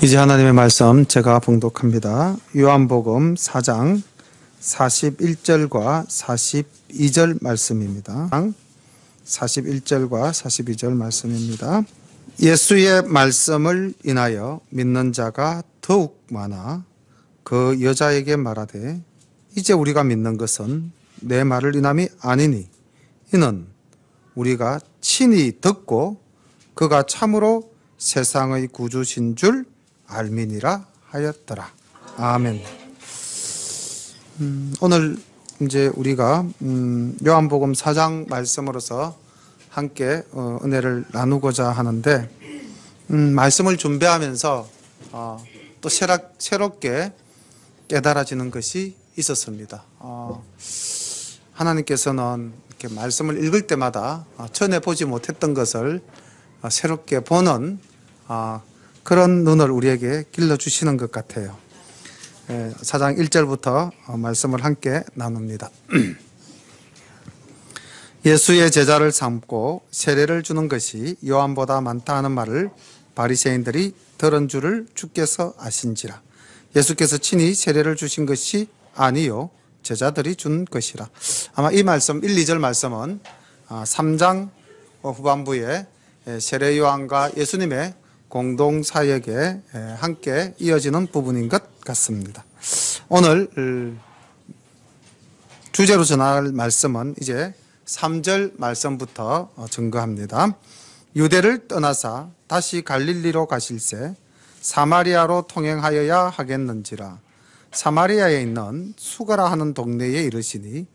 이제 하나님의 말씀 제가 봉독합니다. 요한복음 4장 41절과 42절 말씀입니다. 41절과 42절 말씀입니다. 예수의 말씀을 인하여 믿는 자가 더욱 많아 그 여자에게 말하되 이제 우리가 믿는 것은 내 말을 인함이 아니니 이는 우리가 친히 듣고 그가 참으로 세상의 구주신 줄 알미니라 하였더라. 아멘. 오늘 이제 우리가 요한복음 4장 말씀으로서 함께 은혜를 나누고자 하는데 말씀을 준비하면서 또 새롭게 깨달아지는 것이 있었습니다. 하나님께서는 이렇게 말씀을 읽을 때마다 전에 보지 못했던 것을 새롭게 보는 그런 눈을 우리에게 길러주시는 것 같아요. 4장 1절부터 말씀을 함께 나눕니다. 예수의 제자를 삼고 세례를 주는 것이 요한보다 많다 하는 말을 바리새인들이 들은 줄을 주께서 아신지라. 예수께서 친히 세례를 주신 것이 아니요 제자들이 준 것이라. 아마 이 말씀 1, 2절 말씀은 3장 후반부에 세례 요한과 예수님의 공동 사역에 함께 이어지는 부분인 것 같습니다. 오늘 주제로 전할 말씀은 이제 3절 말씀부터 증거합니다. 유대를 떠나사 다시 갈릴리로 가실새 사마리아로 통행하여야 하겠는지라. 사마리아에 있는 수가라 하는 동네에 이르시니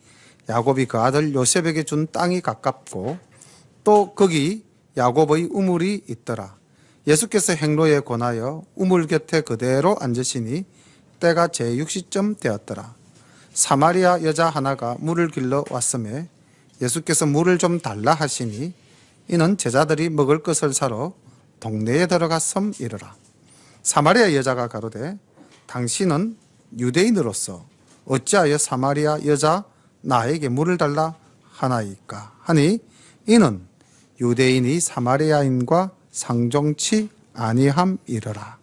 야곱이 그 아들 요셉에게 준 땅이 가깝고 또 거기 야곱의 우물이 있더라. 예수께서 행로에 권하여 우물 곁에 그대로 앉으시니 때가 제6시쯤 되었더라. 사마리아 여자 하나가 물을 길러 왔음에 예수께서 물을 좀 달라 하시니 이는 제자들이 먹을 것을 사러 동네에 들어갔음 이르라. 사마리아 여자가 가로되 당신은 유대인으로서 어찌하여 사마리아 여자 나에게 물을 달라 하나이까 하니 이는 유대인이 사마리아인과 상종치 아니함이러라.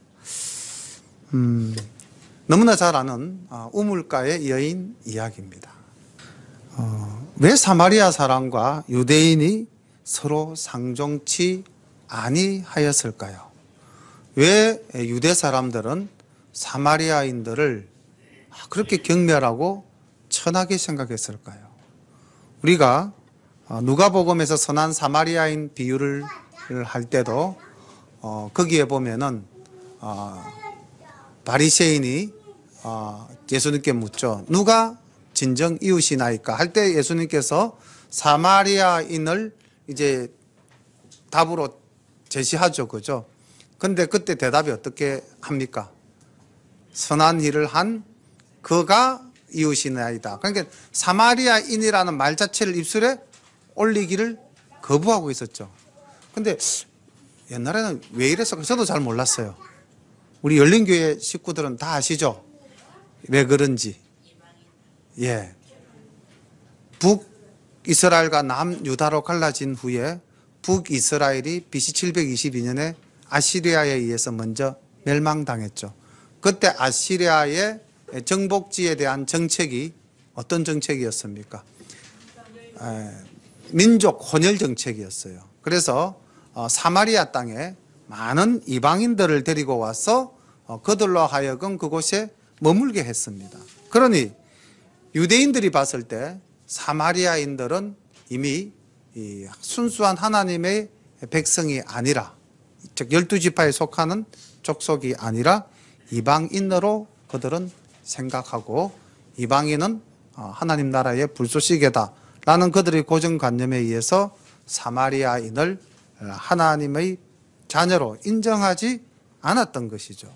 너무나 잘 아는 우물가의 여인 이야기입니다. 왜 사마리아 사람과 유대인이 서로 상종치 아니하였을까요? 왜 유대 사람들은 사마리아인들을 그렇게 경멸하고 천하게 생각했을까요? 우리가 누가복음에서 선한 사마리아인 비유를 할 때도 거기에 보면은 바리새인이 예수님께 묻죠. 누가 진정 이웃이나이까 할 때 예수님께서 사마리아인을 이제 답으로 제시하죠. 그죠? 근데 그때 대답이 어떻게 합니까? 선한 일을 한 그가 이웃이나이다. 그러니까 사마리아인이라는 말 자체를 입술에 올리기를 거부하고 있었죠. 근데 옛날에는 왜 이랬을까? 저도 잘 몰랐어요. 우리 열린교회 식구들은 다 아시죠? 왜 그런지. 예. 북이스라엘과 남유다로 갈라진 후에 북이스라엘이 BC 722년에 아시리아에 의해서 먼저 멸망당했죠. 그때 아시리아의 정복지에 대한 정책이 어떤 정책이었습니까? 민족 혼혈 정책이었어요. 그래서 사마리아 땅에 많은 이방인들을 데리고 와서 그들로 하여금 그곳에 머물게 했습니다. 그러니 유대인들이 봤을 때 사마리아인들은 이미 순수한 하나님의 백성이 아니라, 즉 12지파에 속하는 족속이 아니라 이방인으로 그들은 생각하고 이방인은 하나님 나라의 불쏘시개다라는 그들의 고정관념에 의해서 사마리아인을 하나님의 자녀로 인정하지 않았던 것이죠.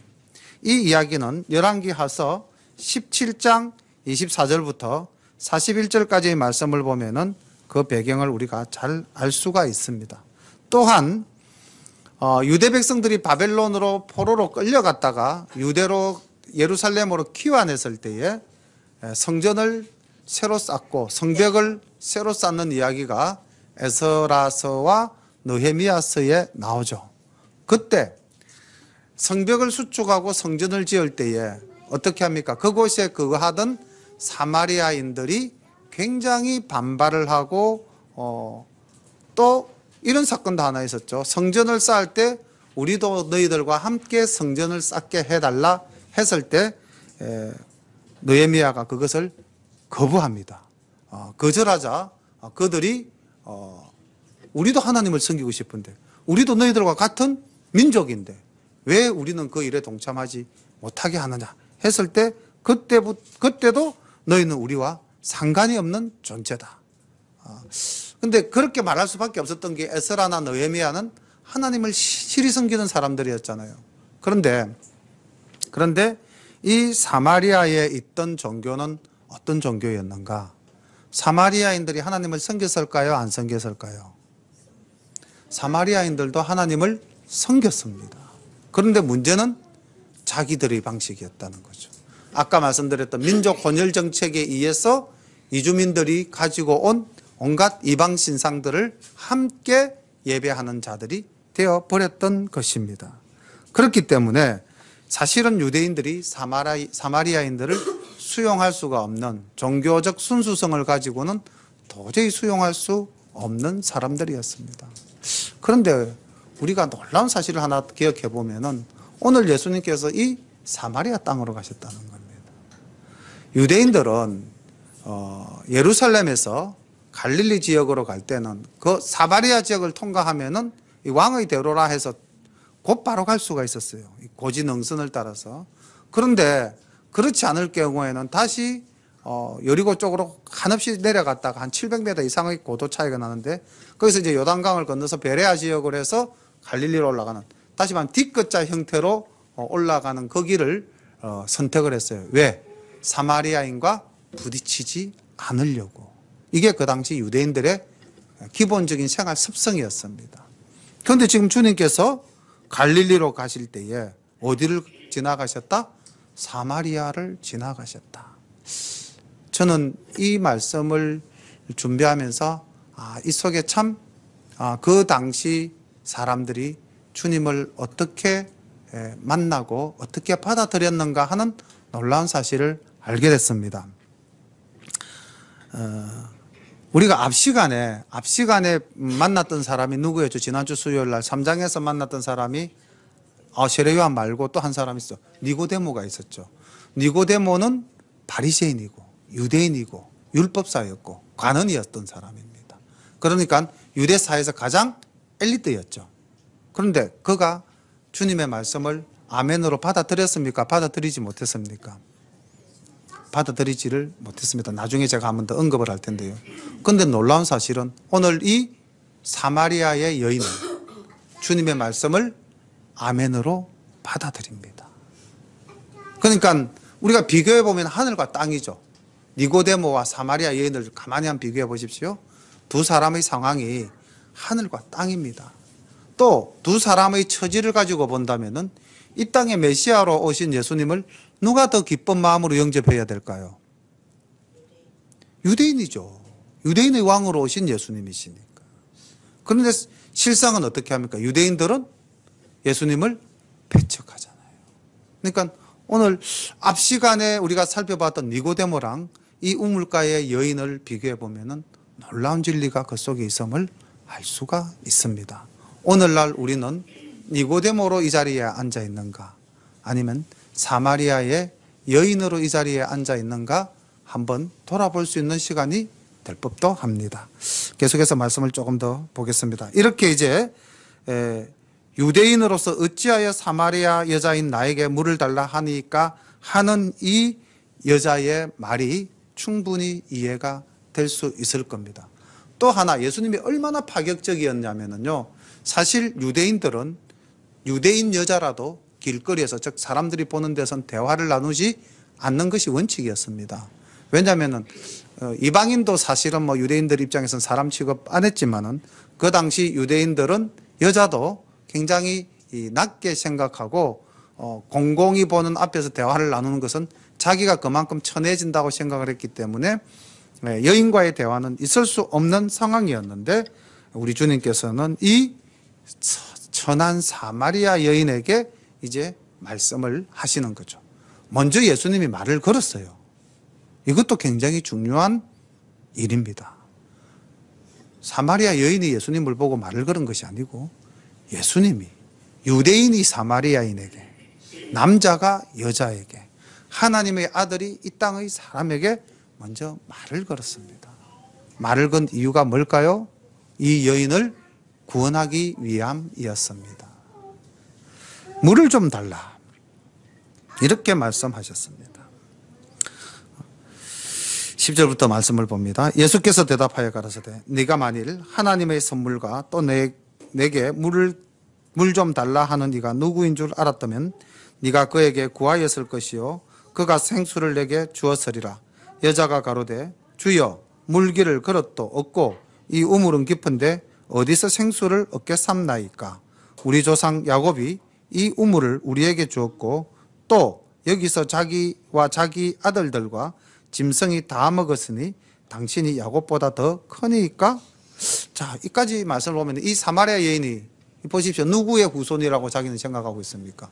이 이야기는 열왕기하서 17장 24절부터 41절까지의 말씀을 보면은 그 배경을 우리가 잘 알 수가 있습니다. 또한 유대 백성들이 바벨론으로 포로로 끌려갔다가 유대로 예루살렘으로 귀환했을 때에 성전을 새로 쌓고 성벽을 새로 쌓는 이야기가 에스라서와 느헤미야서에 나오죠. 그때 성벽을 수축하고 성전을 지을 때에 어떻게 합니까? 그곳에 거하던 사마리아인들이 굉장히 반발을 하고 또 이런 사건도 하나 있었죠. 성전을 쌓을 때 우리도 너희들과 함께 성전을 쌓게 해달라 했을 때 느헤미야가 그것을 거부합니다. 거절하자 그들이 우리도 하나님을 섬기고 싶은데 우리도 너희들과 같은 민족인데 왜 우리는 그 일에 동참하지 못하게 하느냐 했을 때 그때도 너희는 우리와 상관이 없는 존재다. 근데 그렇게 말할 수밖에 없었던 게 에스라나 느헤미야는 하나님을 실히 섬기는 사람들이었잖아요. 그런데 이 사마리아에 있던 종교는 어떤 종교였는가? 사마리아인들이 하나님을 섬겼을까요? 안 섬겼을까요? 사마리아인들도 하나님을 섬겼습니다. 그런데 문제는 자기들의 방식이었다는 거죠. 아까 말씀드렸던 민족 혼혈 정책에 의해서 이주민들이 가지고 온 온갖 이방 신상들을 함께 예배하는 자들이 되어 버렸던 것입니다. 그렇기 때문에 사실은 유대인들이 사마리아인들을 수용할 수가 없는 종교적 순수성을 가지고는 도저히 수용할 수 없는 사람들이었습니다. 그런데 우리가 놀라운 사실을 하나 기억해 보면은 오늘 예수님께서 이 사마리아 땅으로 가셨다는 겁니다. 유대인들은 예루살렘에서 갈릴리 지역으로 갈 때는 그 사마리아 지역을 통과하면은 이 왕의 대로라 해서 곧바로 갈 수가 있었어요. 고지능선을 따라서. 그런데 그렇지 않을 경우에는 다시 여리고 쪽으로 한없이 내려갔다가 한 700m 이상의 고도 차이가 나는데 거기서 이제 요단강을 건너서 베레아 지역으로 해서 갈릴리로 올라가는 다시 말하면 D자 형태로 올라가는 그 길을 선택을 했어요. 왜? 사마리아인과 부딪히지 않으려고. 이게 그 당시 유대인들의 기본적인 생활 습성이었습니다. 그런데 지금 주님께서 갈릴리로 가실 때에 어디를 지나가셨다? 사마리아를 지나가셨다. 저는 이 말씀을 준비하면서 이 속에 참 그 당시 사람들이 주님을 어떻게 만나고 어떻게 받아들였는가 하는 놀라운 사실을 알게 됐습니다. 우리가 앞 시간에 만났던 사람이 누구였죠? 지난주 수요일 날 3장에서 만났던 사람이 세례요한 말고 또 한 사람이 있어. 니고데모가 있었죠. 니고데모는 바리새인이고 유대인이고 율법사였고 관원이었던 사람입니다. 그러니까 유대사에서 가장 엘리트였죠. 그런데 그가 주님의 말씀을 아멘으로 받아들였습니까? 받아들이지 못했습니까? 받아들이지를 못했습니다. 나중에 제가 한 번 더 언급을 할 텐데요. 그런데 놀라운 사실은 오늘 이 사마리아의 여인은 주님의 말씀을 아멘으로 받아들입니다. 그러니까 우리가 비교해 보면 하늘과 땅이죠. 니고데모와 사마리아 여인을 가만히 한번 비교해 보십시오. 두 사람의 상황이 하늘과 땅입니다. 또 두 사람의 처지를 가지고 본다면은 이 땅에 메시아로 오신 예수님을 누가 더 기쁜 마음으로 영접해야 될까요? 유대인이죠. 유대인의 왕으로 오신 예수님이시니까. 그런데 실상은 어떻게 합니까? 유대인들은 예수님을 배척하잖아요. 그러니까 오늘 앞 시간에 우리가 살펴봤던 니고데모랑 이 우물가의 여인을 비교해 보면은 놀라운 진리가 그 속에 있음을 알 수가 있습니다. 오늘날 우리는 니고데모로 이 자리에 앉아 있는가 아니면 사마리아의 여인으로 이 자리에 앉아 있는가 한번 돌아볼 수 있는 시간이 될 법도 합니다. 계속해서 말씀을 조금 더 보겠습니다. 이렇게 이제 유대인으로서 어찌하여 사마리아 여자인 나에게 물을 달라 하니까 하는 이 여자의 말이 충분히 이해가 될 수 있을 겁니다. 또 하나 예수님이 얼마나 파격적이었냐면요. 사실 유대인들은 유대인 여자라도 길거리에서 즉 사람들이 보는 데선 대화를 나누지 않는 것이 원칙이었습니다. 왜냐하면 이방인도 사실은 뭐 유대인들 입장에서는 사람 취급 안 했지만은 그 당시 유대인들은 여자도 굉장히 낮게 생각하고 공공이 보는 앞에서 대화를 나누는 것은 자기가 그만큼 천해진다고 생각을 했기 때문에 여인과의 대화는 있을 수 없는 상황이었는데 우리 주님께서는 이 천한 사마리아 여인에게 이제 말씀을 하시는 거죠. 먼저 예수님이 말을 걸었어요. 이것도 굉장히 중요한 일입니다. 사마리아 여인이 예수님을 보고 말을 걸은 것이 아니고 예수님이 유대인이 사마리아인에게, 남자가 여자에게, 하나님의 아들이 이 땅의 사람에게 먼저 말을 걸었습니다. 말을 건 이유가 뭘까요? 이 여인을 구원하기 위함이었습니다. 물을 좀 달라, 이렇게 말씀하셨습니다. 10절부터 말씀을 봅니다. 예수께서 대답하여 가라사대 네가 만일 하나님의 선물과 또 내게 물 좀 달라 하는 이가 누구인 줄 알았다면 네가 그에게 구하였을 것이요 그가 생수를 내게 주었으리라. 여자가 가로되 주여 물기를 그릇도 없고 이 우물은 깊은데 어디서 생수를 얻겠삼나이까. 우리 조상 야곱이 이 우물을 우리에게 주었고 또 여기서 자기와 자기 아들들과 짐승이 다 먹었으니 당신이 야곱보다 더 크니까. 자, 이까지 말씀을 보면 이 사마리아 여인이 보십시오. 누구의 후손이라고 자기는 생각하고 있습니까?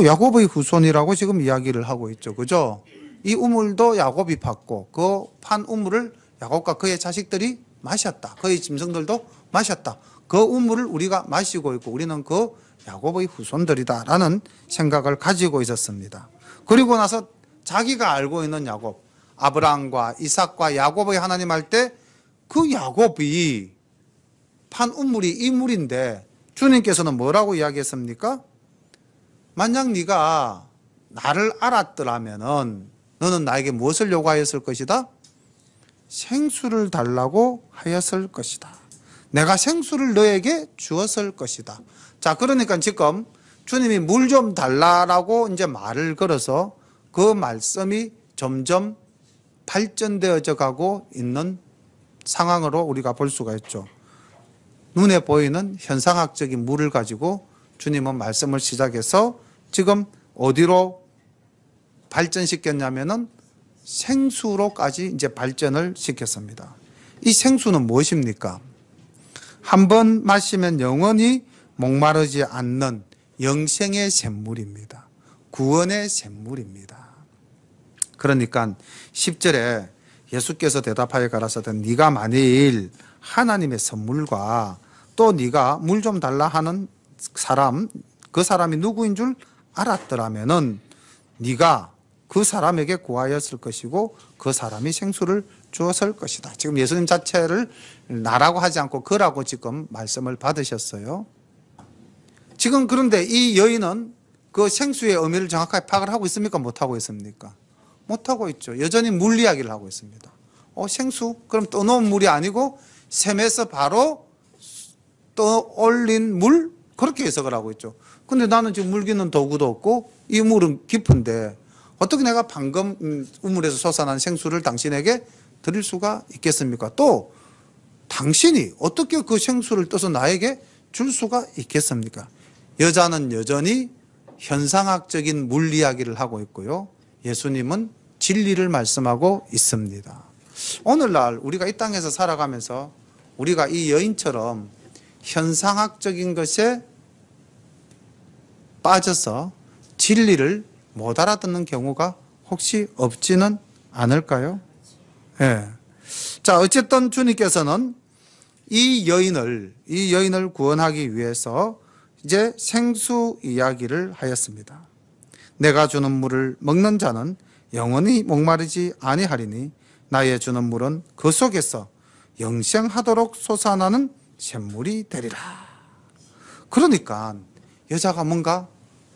야곱의 후손이라고 지금 이야기를 하고 있죠. 그죠? 이 우물도 야곱이 팠고 그 판 우물을 야곱과 그의 자식들이 마셨다. 그의 짐승들도 마셨다. 그 우물을 우리가 마시고 있고 우리는 그 야곱의 후손들이다라는 생각을 가지고 있었습니다. 그리고 나서 자기가 알고 있는 야곱, 아브라함과 이삭과 야곱의 하나님 할 때 그 야곱이 판 우물이 이 물인데 주님께서는 뭐라고 이야기했습니까? 만약 네가 나를 알았더라면은 너는 나에게 무엇을 요구하였을 것이다? 생수를 달라고 하였을 것이다. 내가 생수를 너에게 주었을 것이다. 자, 그러니까 지금 주님이 물 좀 달라라고 이제 말을 걸어서 그 말씀이 점점 발전되어져 가고 있는 상황으로 우리가 볼 수가 있죠. 눈에 보이는 현상학적인 물을 가지고 주님은 말씀을 시작해서 지금 어디로 발전시켰냐면은 생수로까지 이제 발전을 시켰습니다. 이 생수는 무엇입니까? 한 번 마시면 영원히 목마르지 않는 영생의 샘물입니다. 구원의 샘물입니다. 그러니까 10절에 예수께서 대답하여 가라사대 네가 만일 하나님의 선물과 또 네가 물 좀 달라 하는 사람, 그 사람이 누구인 줄 알았더라면은 네가 그 사람에게 구하였을 것이고 그 사람이 생수를 주었을 것이다. 지금 예수님 자체를 나라고 하지 않고 그라고 지금 말씀을 받으셨어요. 지금 그런데 이 여인은 그 생수의 의미를 정확하게 파악을 하고 있습니까? 못하고 있습니까? 못하고 있죠. 여전히 물 이야기를 하고 있습니다. 생수? 그럼 떠놓은 물이 아니고 샘에서 바로 떠올린 물? 그렇게 해석을 하고 있죠. 근데 나는 지금 물기는 도구도 없고 이 물은 깊은데 어떻게 내가 방금 우물에서 솟아난 생수를 당신에게 드릴 수가 있겠습니까? 또 당신이 어떻게 그 생수를 떠서 나에게 줄 수가 있겠습니까? 여자는 여전히 현상학적인 물 이야기를 하고 있고요. 예수님은 진리를 말씀하고 있습니다. 오늘날 우리가 이 땅에서 살아가면서 우리가 이 여인처럼 현상학적인 것에 빠져서 진리를 못 알아듣는 경우가 혹시 없지는 않을까요? 예. 자, 어쨌든 주님께서는 이 여인을 구원하기 위해서 이제 생수 이야기를 하였습니다. 내가 주는 물을 먹는 자는 영원히 목마르지 아니하리니 나의 주는 물은 그 속에서 영생하도록 솟아나는 샘물이 되리라. 그러니까 여자가 뭔가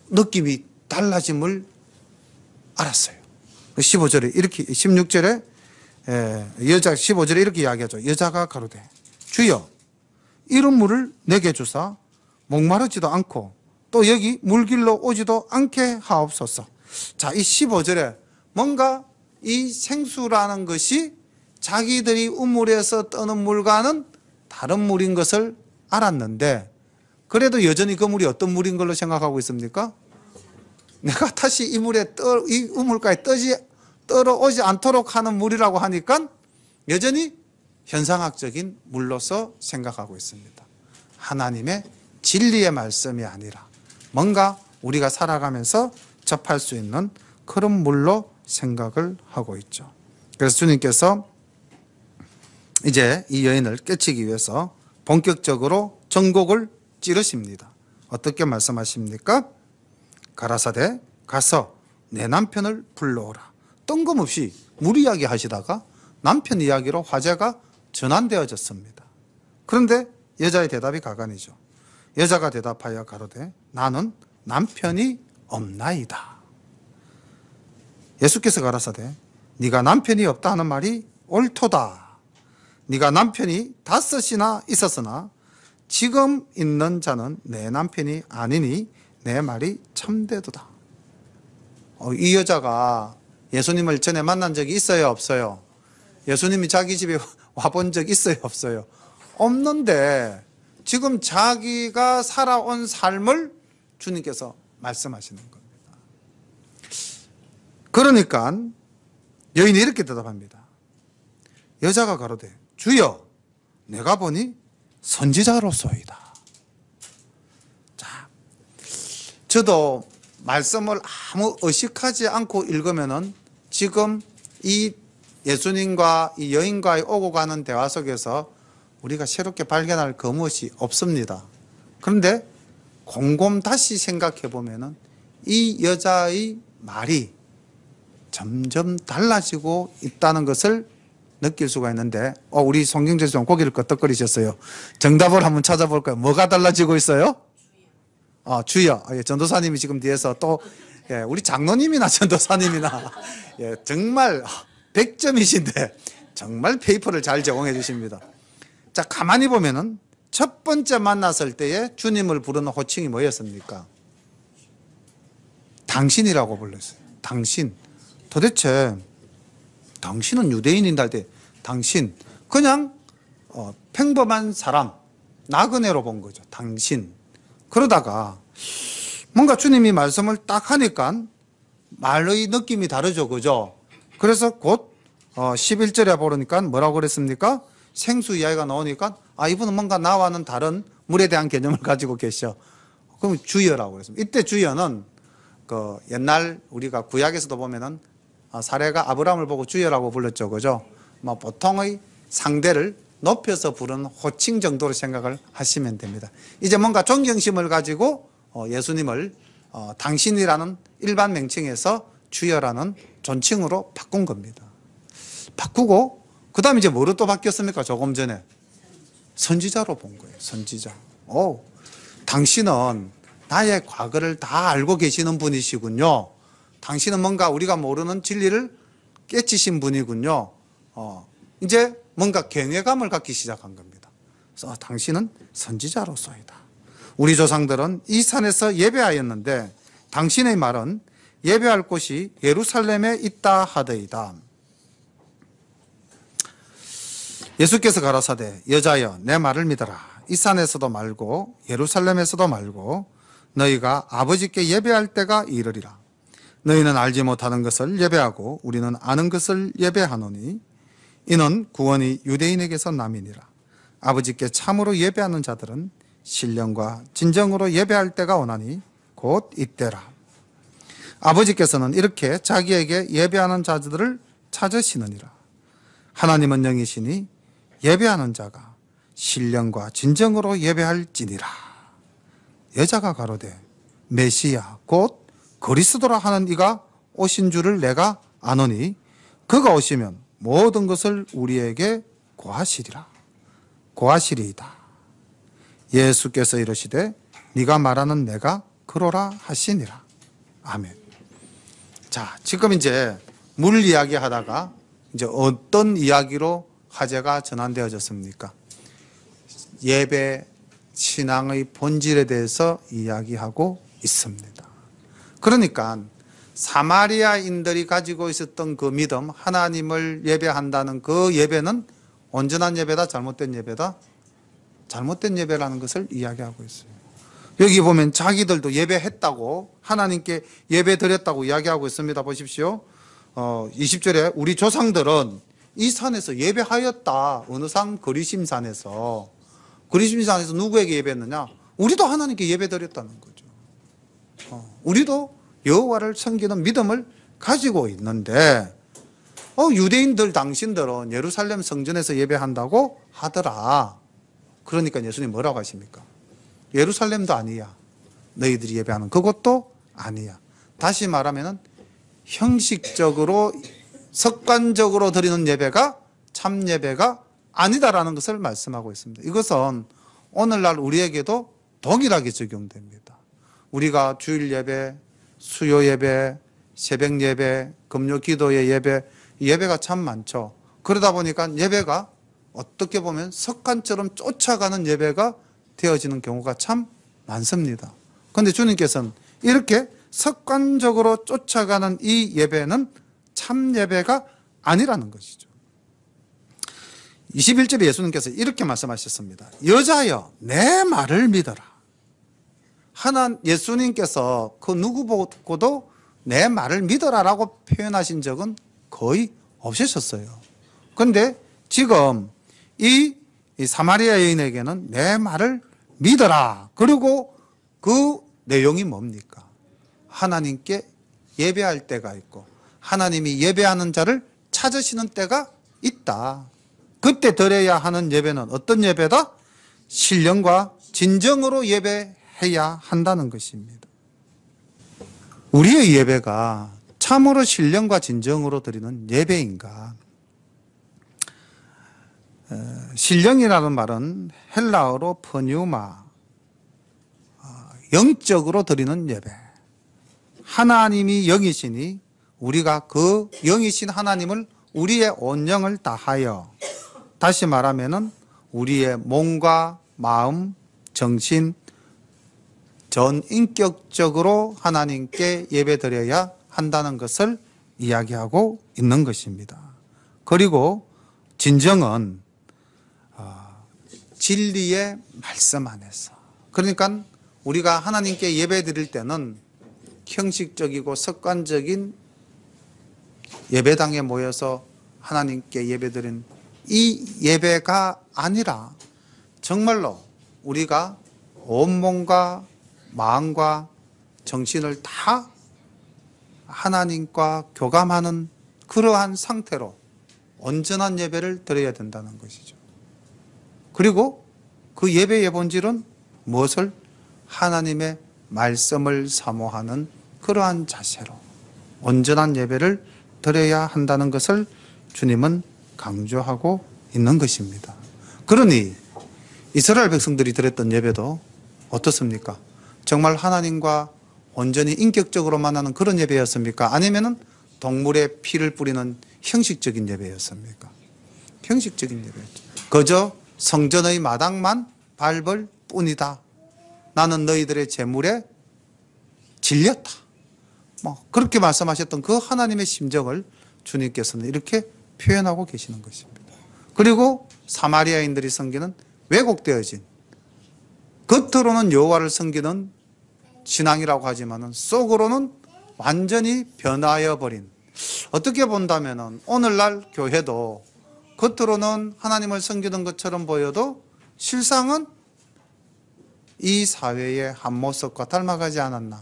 느낌이 달라짐을 알았어요. 15절에 이렇게 16절에 여자 15절에 이렇게 이야기하죠. 여자가 가로되 주여 이런 물을 내게 주사 목마르지도 않고 또 여기 물길로 오지도 않게 하옵소서. 자, 이 15절에 뭔가 이 생수라는 것이 자기들이 우물에서 떠는 물과는 다른 물인 것을 알았는데 그래도 여전히 그 물이 어떤 물인 걸로 생각하고 있습니까? 내가 다시 이 우물가에 떨어오지 않도록 하는 물이라고 하니까 여전히 현상학적인 물로서 생각하고 있습니다. 하나님의 진리의 말씀이 아니라 뭔가 우리가 살아가면서 접할 수 있는 그런 물로 생각을 하고 있죠. 그래서 주님께서 이제 이 여인을 깨치기 위해서 본격적으로 전곡을 찌르십니다. 어떻게 말씀하십니까? 가라사대 가서 내 남편을 불러오라. 뜬금없이 무리하게 하시다가 남편 이야기로 화제가 전환되어졌습니다. 그런데 여자의 대답이 가관이죠. 여자가 대답하여 가로되 나는 남편이 없나이다. 예수께서 가라사대 네가 남편이 없다 하는 말이 옳도다. 네가 남편이 5이나 있었으나 지금 있는 자는 내 남편이 아니니 내 말이 참되도다. 이 여자가 예수님을 전에 만난 적이 있어요, 없어요? 예수님이 자기 집에 와본 적 있어요, 없어요? 없는데 지금 자기가 살아온 삶을 주님께서 말씀하시는 겁니다. 그러니까 여인이 이렇게 대답합니다. 여자가 가로되 주여 내가 보니 선지자로소이다. 자, 저도 말씀을 아무 의식하지 않고 읽으면은 지금 이 예수님과 이 여인과의 오고 가는 대화 속에서 우리가 새롭게 발견할 것이 없습니다. 그런데 곰곰 다시 생각해 보면은 이 여자의 말이 점점 달라지고 있다는 것을 느낄 수가 있는데, 우리 송경재 좀 고개를 끄덕거리셨어요. 정답을 한번 찾아볼까요? 뭐가 달라지고 있어요? 주여. 전도사님이 지금 뒤에서 또, 우리 장로님이나 전도사님이나, 정말 100점이신데, 정말 페이퍼를 잘 제공해 주십니다. 자, 가만히 보면은, 첫 번째 만났을 때에 주님을 부르는 호칭이 뭐였습니까? 당신이라고 불렀어요. 당신. 도대체, 당신은 유대인인데 할 때, 당신. 그냥, 평범한 사람, 나그네로 본 거죠. 당신. 그러다가 뭔가 주님이 말씀을 딱 하니까 말의 느낌이 다르죠. 그죠? 그래서 곧 11절에 보니까 뭐라고 그랬습니까? 생수 이야기가 나오니까 이분은 뭔가 나와는 다른 물에 대한 개념을 가지고 계셔. 그럼 주여라고 그랬습니다. 이때 주여는 그 옛날 우리가 구약에서도 보면은 사례가 아브라함을 보고 주여라고 불렀죠. 그죠? 보통의 상대를 높여서 부르는 호칭 정도로 생각을 하시면 됩니다. 이제 뭔가 존경심을 가지고 예수님을 당신이라는 일반 명칭에서 주여라는 존칭으로 바꾼 겁니다. 바꾸고 그 다음에 이제 뭐로 또 바뀌었습니까? 조금 전에 선지자로 본 거예요. 선지자. 당신은 나의 과거를 다 알고 계시는 분이시군요. 당신은 뭔가 우리가 모르는 진리를 깨치신 분이군요. 이제 뭔가 경외감을 갖기 시작한 겁니다. 그래서 당신은 선지자로서이다. 우리 조상들은 이 산에서 예배하였는데 당신의 말은 예배할 곳이 예루살렘에 있다 하더이다. 예수께서 가라사대 여자여 내 말을 믿어라. 이 산에서도 말고 예루살렘에서도 말고 너희가 아버지께 예배할 때가 이르리라. 너희는 알지 못하는 것을 예배하고 우리는 아는 것을 예배하노니 이는 구원이 유대인에게서 남이니라. 아버지께 참으로 예배하는 자들은 신령과 진정으로 예배할 때가 오나니 곧 이때라. 아버지께서는 이렇게 자기에게 예배하는 자들을 찾으시느니라. 하나님은 영이시니 예배하는 자가 신령과 진정으로 예배할지니라. 여자가 가로되 메시아 곧 그리스도라 하는 이가 오신 줄을 내가 아노니 그가 오시면 모든 것을 우리에게 고하시리라. 고하시리이다. 예수께서 이르시되 네가 말하는 내가 그로라 하시니라. 아멘. 자, 지금 이제 물 이야기 하다가 이제 어떤 이야기로 화제가 전환되어졌습니까? 예배, 신앙의 본질에 대해서 이야기하고 있습니다. 그러니까 사마리아인들이 가지고 있었던 그 믿음, 하나님을 예배한다는 그 예배는 온전한 예배다, 잘못된 예배다? 잘못된 예배라는 것을 이야기하고 있어요. 여기 보면 자기들도 예배했다고, 하나님께 예배 드렸다고 이야기하고 있습니다. 보십시오. 20절에 우리 조상들은 이 산에서 예배하였다. 어느 산? 거리심산에서. 거리심산에서 누구에게 예배했느냐? 우리도 하나님께 예배 드렸다는 거죠. 우리도 여호와를 섬기는 믿음을 가지고 있는데 유대인들 당신들은 예루살렘 성전에서 예배한다고 하더라. 그러니까 예수님 뭐라고 하십니까? 예루살렘도 아니야. 너희들이 예배하는 그것도 아니야. 다시 말하면 형식적으로 습관적으로 드리는 예배가 참 예배가 아니다라는 것을 말씀하고 있습니다. 이것은 오늘날 우리에게도 동일하게 적용됩니다. 우리가 주일 예배, 수요 예배, 새벽 예배, 금요 기도의 예배, 예배가 참 많죠. 그러다 보니까 예배가 어떻게 보면 습관처럼 쫓아가는 예배가 되어지는 경우가 참 많습니다. 그런데 주님께서는 이렇게 습관적으로 쫓아가는 이 예배는 참 예배가 아니라는 것이죠. 21절에 예수님께서 이렇게 말씀하셨습니다. 여자여 내 말을 믿어라. 예수님께서 그 누구 보고도 내 말을 믿어라라고 표현하신 적은 거의 없으셨어요. 그런데 지금 이 사마리아 여인에게는 내 말을 믿어라. 그리고 그 내용이 뭡니까? 하나님께 예배할 때가 있고 하나님이 예배하는 자를 찾으시는 때가 있다. 그때 드려야 하는 예배는 어떤 예배다? 신령과 진정으로 예배해야 한다는 것입니다. 우리의 예배가 참으로 신령과 진정으로 드리는 예배인가? 신령이라는 말은 헬라어로 퍼뉴마, 영적으로 드리는 예배. 하나님이 영이시니 우리가 그 영이신 하나님을 우리의 온 영을 다하여, 다시 말하면은 우리의 몸과 마음, 정신, 전 인격적으로 하나님께 예배드려야 한다는 것을 이야기하고 있는 것입니다. 그리고 진정은 진리의 말씀 안에서, 그러니까 우리가 하나님께 예배드릴 때는 형식적이고 습관적인 예배당에 모여서 하나님께 예배드린 이 예배가 아니라 정말로 우리가 온몸과 마음과 정신을 다 하나님과 교감하는 그러한 상태로 온전한 예배를 드려야 된다는 것이죠. 그리고 그 예배의 본질은 무엇을? 하나님의 말씀을 사모하는 그러한 자세로 온전한 예배를 드려야 한다는 것을 주님은 강조하고 있는 것입니다. 그러니 이스라엘 백성들이 드렸던 예배도 어떻습니까? 정말 하나님과 온전히 인격적으로 만나는 그런 예배였습니까? 아니면은 동물의 피를 뿌리는 형식적인 예배였습니까? 형식적인 예배였죠. 그저 성전의 마당만 밟을 뿐이다. 나는 너희들의 재물에 질렸다. 그렇게 말씀하셨던 그 하나님의 심정을 주님께서는 이렇게 표현하고 계시는 것입니다. 그리고 사마리아인들이 섬기는 왜곡되어진, 겉으로는 여호와를 섬기는 신앙이라고 하지만 속으로는 완전히 변하여 버린, 어떻게 본다면 오늘날 교회도 겉으로는 하나님을 섬기는 것처럼 보여도 실상은 이 사회의 한 모습과 닮아가지 않았나.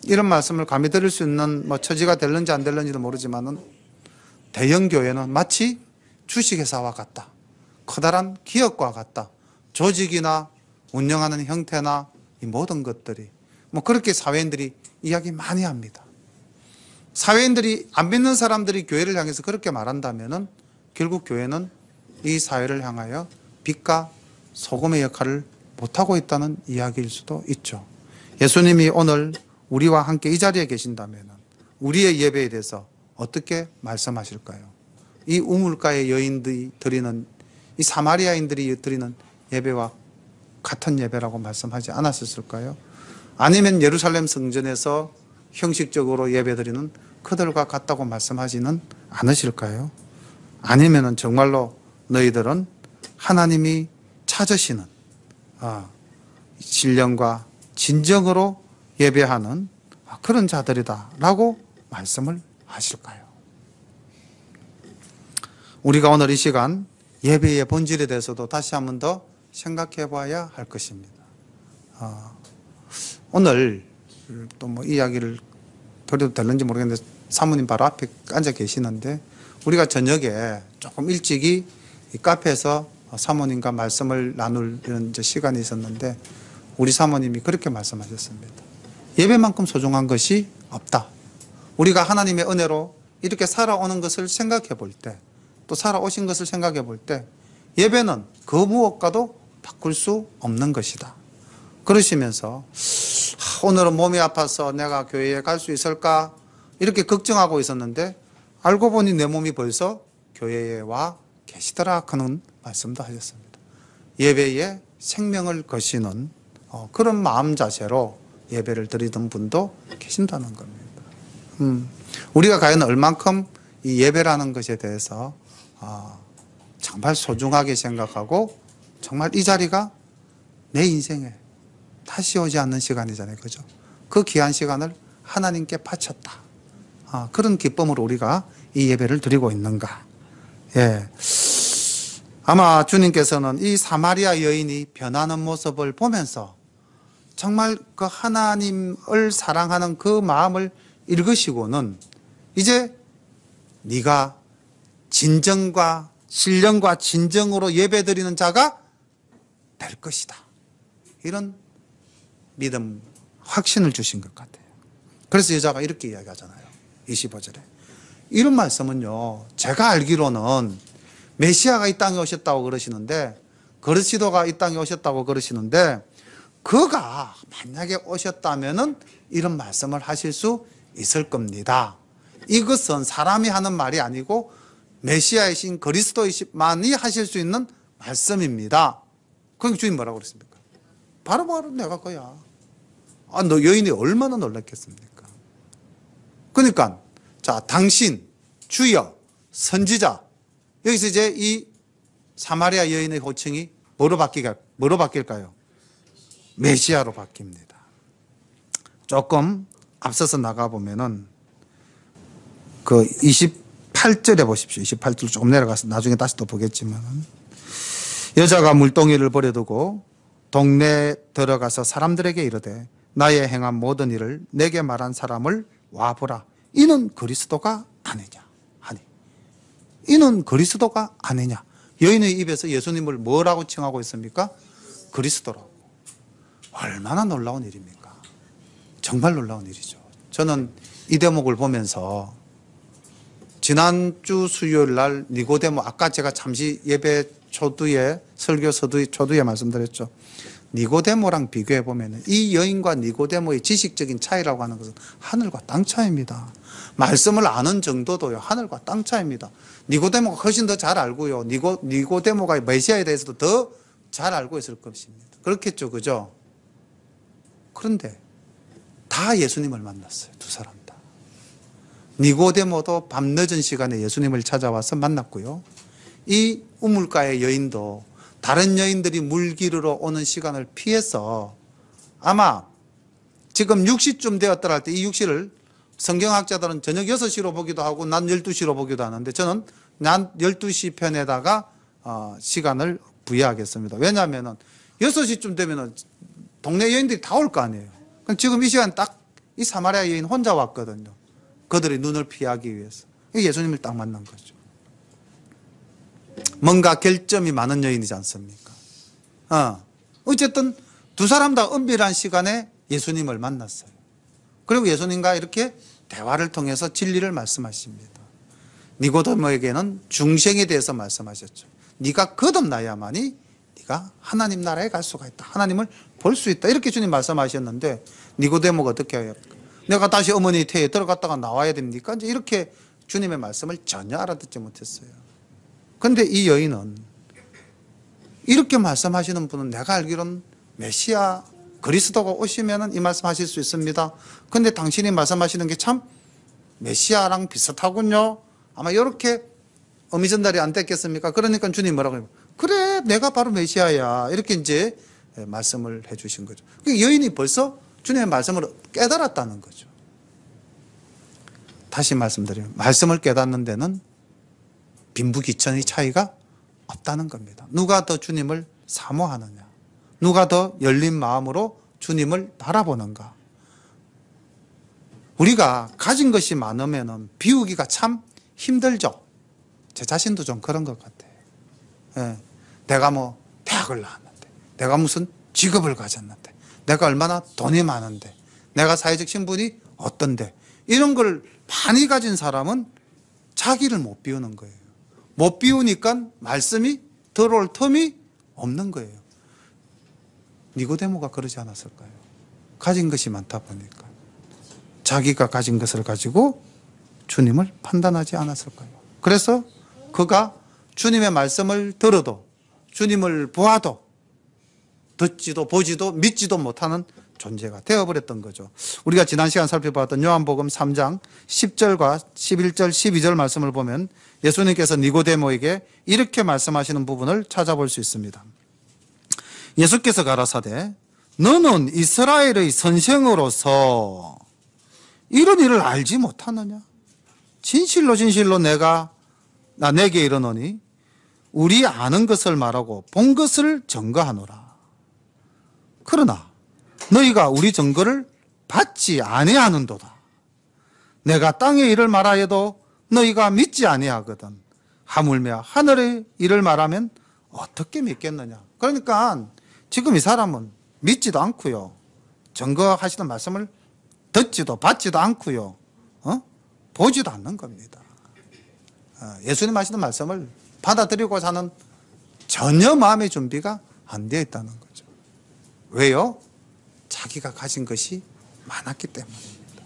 이런 말씀을 감히 드릴 수 있는 처지가 될는지 안 될는지도 모르지만은 대형 교회는 마치 주식회사와 같다. 커다란 기업과 같다. 조직이나 운영하는 형태나 이 모든 것들이 그렇게 사회인들이 이야기 많이 합니다. 사회인들이, 안 믿는 사람들이 교회를 향해서 그렇게 말한다면은 결국 교회는 이 사회를 향하여 빛과 소금의 역할을 못하고 있다는 이야기일 수도 있죠. 예수님이 오늘 우리와 함께 이 자리에 계신다면 우리의 예배에 대해서 어떻게 말씀하실까요? 이 우물가의 여인들이 드리는, 이 사마리아인들이 드리는 예배와 같은 예배라고 말씀하지 않았을까요? 아니면 예루살렘 성전에서 형식적으로 예배드리는 그들과 같다고 말씀하지는 않으실까요? 아니면 정말로 너희들은 하나님이 찾으시는 신령과 진정으로 예배하는 그런 자들이다라고 말씀을 하실까요? 우리가 오늘 이 시간 예배의 본질에 대해서도 다시 한 번 더 생각해 봐야 할 것입니다. 오늘 또 뭐 이야기를 드려도 되는지 모르겠는데 사모님 바로 앞에 앉아 계시는데 우리가 저녁에 조금 일찍이 이 카페에서 사모님과 말씀을 나눌 이런 이제 시간이 있었는데 우리 사모님이 그렇게 말씀하셨습니다. 예배만큼 소중한 것이 없다. 우리가 하나님의 은혜로 이렇게 살아오는 것을 생각해 볼 때, 또 살아오신 것을 생각해 볼 때 예배는 그 무엇과도 바꿀 수 없는 것이다. 그러시면서 오늘은 몸이 아파서 내가 교회에 갈 수 있을까 이렇게 걱정하고 있었는데 알고 보니 내 몸이 벌써 교회에 와 계시더라 하는 말씀도 하셨습니다. 예배에 생명을 거시는 그런 마음 자세로 예배를 드리던 분도 계신다는 겁니다. 우리가 과연 얼만큼 이 예배라는 것에 대해서 정말 소중하게 생각하고 정말 이 자리가 내 인생에 다시 오지 않는 시간이잖아요. 그죠? 그 귀한 시간을 하나님께 바쳤다. 그런 기쁨으로 우리가 이 예배를 드리고 있는가. 예. 아마 주님께서는 이 사마리아 여인이 변하는 모습을 보면서 정말 그 하나님을 사랑하는 그 마음을 읽으시고는 이제 네가 진정과 신령과 진정으로 예배드리는 자가 될 것이다. 이런 믿음, 확신을 주신 것 같아요. 그래서 여자가 이렇게 이야기하잖아요. 25절에. 이런 말씀은요, 제가 알기로는 메시아가 이 땅에 오셨다고 그러시는데, 그리스도가 이 땅에 오셨다고 그러시는데, 그가 만약에 오셨다면은 이런 말씀을 하실 수 있을 겁니다. 이것은 사람이 하는 말이 아니고 메시아이신 그리스도이시만이 하실 수 있는 말씀입니다. 그럼 주님 뭐라고 그랬습니까? 바로 내가 거야. 너 여인이 얼마나 놀랐겠습니까? 그러니까 자, 당신, 주여, 선지자. 여기서 이제 이 사마리아 여인의 호칭이 뭐로 바뀔까요? 메시아로 바뀝니다. 조금 앞서서 나가보면은 그 28절에 보십시오. 28절 조금 내려가서 나중에 다시 또 보겠지만 여자가 물동이를 버려두고 동네에 들어가서 사람들에게 이르되 나의 행한 모든 일을 내게 말한 사람을 와보라. 이는 그리스도가 아니냐 하니. 이는 그리스도가 아니냐. 여인의 입에서 예수님을 뭐라고 칭하고 있습니까? 그리스도라고. 얼마나 놀라운 일입니까? 정말 놀라운 일이죠. 저는 이 대목을 보면서 지난주 수요일 날 니고데모, 아까 제가 잠시 예배 초두에 설교 초두에 말씀드렸죠. 니고데모랑 비교해 보면 이 여인과 니고데모의 지식적인 차이라고 하는 것은 하늘과 땅 차이입니다. 말씀을 아는 정도도요, 하늘과 땅 차이입니다. 니고데모가 훨씬 더 잘 알고요, 니고데모가 메시아에 대해서도 더 잘 알고 있을 것입니다. 그렇겠죠, 그죠? 그런데 다 예수님을 만났어요. 두 사람 다. 니고데모도 밤늦은 시간에 예수님을 찾아와서 만났고요, 이 우물가의 여인도 다른 여인들이 물 기르러 오는 시간을 피해서 아마 지금 6시쯤 되었더라 할 때 이 6시를 성경학자들은 저녁 6시로 보기도 하고 낮 12시로 보기도 하는데 저는 낮 12시 편에다가 시간을 부여하겠습니다. 왜냐하면 6시쯤 되면 동네 여인들이 다 올 거 아니에요. 그럼 지금 이 시간 딱 이 사마리아 여인 혼자 왔거든요. 그들의 눈을 피하기 위해서. 예수님을 딱 만난 거죠. 뭔가 결점이 많은 여인이지 않습니까? 어쨌든 두 사람 다 은밀한 시간에 예수님을 만났어요. 그리고 예수님과 이렇게 대화를 통해서 진리를 말씀하십니다. 니고데모에게는 중생에 대해서 말씀하셨죠. 네가 거듭나야만이 네가 하나님 나라에 갈 수가 있다. 하나님을 볼 수 있다. 이렇게 주님 말씀하셨는데 니고데모가 어떻게 해요? 내가 다시 어머니 태에 들어갔다가 나와야 됩니까? 이제 이렇게 주님의 말씀을 전혀 알아듣지 못했어요. 그런데 이 여인은 이렇게 말씀하시는 분은 내가 알기로는 메시아 그리스도가 오시면 이 말씀하실 수 있습니다. 그런데 당신이 말씀하시는 게 참 메시아랑 비슷하군요. 아마 이렇게 어미전달이 안 됐겠습니까? 그러니까 주님 뭐라고 해요? 그래, 내가 바로 메시아야. 이렇게 이제 말씀을 해 주신 거죠. 여인이 벌써 주님의 말씀을 깨달았다는 거죠. 다시 말씀드리면 말씀을 깨닫는 데는 빈부귀천의 차이가 없다는 겁니다. 누가 더 주님을 사모하느냐, 누가 더 열린 마음으로 주님을 바라보는가? 우리가 가진 것이 많으면 비우기가 참 힘들죠. 제 자신도 좀 그런 것 같아요. 예. 내가 뭐 대학을 나왔는데, 내가 무슨 직업을 가졌는데, 내가 얼마나 돈이 많은데, 내가 사회적 신분이 어떤데, 이런 걸 많이 가진 사람은 자기를 못 비우는 거예요. 못 비우니까 말씀이 들어올 틈이 없는 거예요. 니고데모가 그러지 않았을까요? 가진 것이 많다 보니까 자기가 가진 것을 가지고 주님을 판단하지 않았을까요? 그래서 그가 주님의 말씀을 들어도 주님을 보아도 듣지도 보지도 믿지도 못하는 존재가 되어버렸던 거죠. 우리가 지난 시간 살펴봤던 요한복음 3장 10절과 11절 12절 말씀을 보면 예수님께서 니고데모에게 이렇게 말씀하시는 부분을 찾아볼 수 있습니다. 예수께서 가라사대 너는 이스라엘의 선생으로서 이런 일을 알지 못하느냐? 진실로 진실로 내게 이르노니 우리 아는 것을 말하고 본 것을 증거하노라. 그러나 너희가 우리 증거를 받지 아니하는도다. 내가 땅의 일을 말하여도 너희가 믿지 아니하거든. 하물며 하늘의 일을 말하면 어떻게 믿겠느냐. 그러니까 지금 이 사람은 믿지도 않고요, 증거하시는 말씀을 듣지도 받지도 않고요, 보지도 않는 겁니다. 예수님 하시는 말씀을 받아들이고 사는 전혀 마음의 준비가 안 되어 있다는 거죠. 왜요? 자기가 가진 것이 많았기 때문입니다.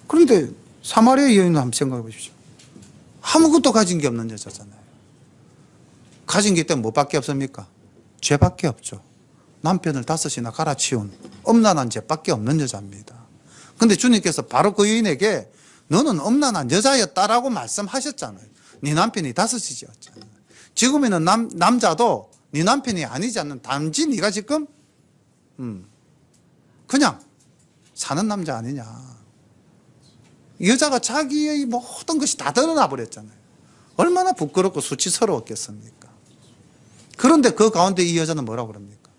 그런데 사마리아 여인은 한번 생각해 보십시오. 아무것도 가진 게 없는 여자잖아요. 가진 게 있다면 뭐밖에 없습니까? 죄밖에 없죠. 남편을 5이나 갈아치운 음란한 죄밖에 없는 여자입니다. 그런데 주님께서 바로 그 여인에게 너는 음란한 여자였다라고 말씀하셨잖아요. 네 남편이 5이었잖아요. 지금에는 남자도 네 남편이 아니지 않는, 단지 네가 지금 그냥 사는 남자 아니냐. 여자가 자기의 모든 것이 다 드러나 버렸잖아요. 얼마나 부끄럽고 수치스러웠겠습니까? 그런데 그 가운데 이 여자는 뭐라고 그럽니까?